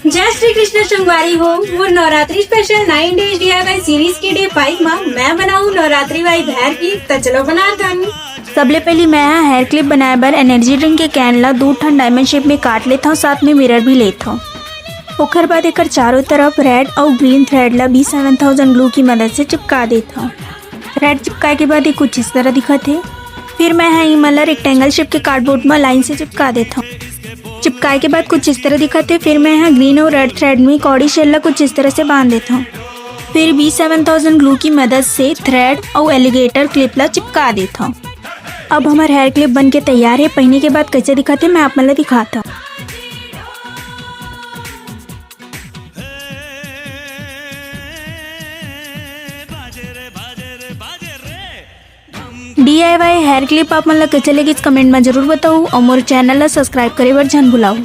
जय श्री कृष्ण संगवारी हो वो Navratri special 9 days DIY series के डे 5 में मैं बनाऊं नवरात्रि वाली हेयर क्लिप तो चलो बना थानी। सबले पहले मैं हेयर क्लिप बनाए बर एनर्जी ड्रिंक के कैन ला 2 ठन डायमंड शेप में काट लेता हूँ, साथ में मिरर भी लेता हूँ। ओकर बाद एकर चारों तरफ रेड और ग्रीन थ्रेड ला B7000 ग्लू की मदद से चिपका देता हूँ। रेड चिपकाए के बाद ये कुछ इस तरह दिखत है। फिर मैं इमला रेक्टेंगल शेप के कार्डबोर्ड में लाइन से चिपका देता हूँ। चिपकाए के बाद कुछ इस तरह दिखत है। फिर मैं ग्रीन और रेड थ्रेड में कौड़ी शेल ला कुछ इस तरह से बांध देता हूँ। फिर B7000 ग्लू की मदद से थ्रेड और एलिगेटर क्लिप ला चिपका देता हूँ। अब हमारा हेयर क्लिप बन के तैयार है। पहनने के बाद कैसे दिखाते मैं आप मतलब दिखाता हूँ। DIY हेयर क्लिप आप मतलब कैसे लगी कमेंट में जरूर बताओ और मोर चैनल ला सब्सक्राइब करे बर झन भुलाओ।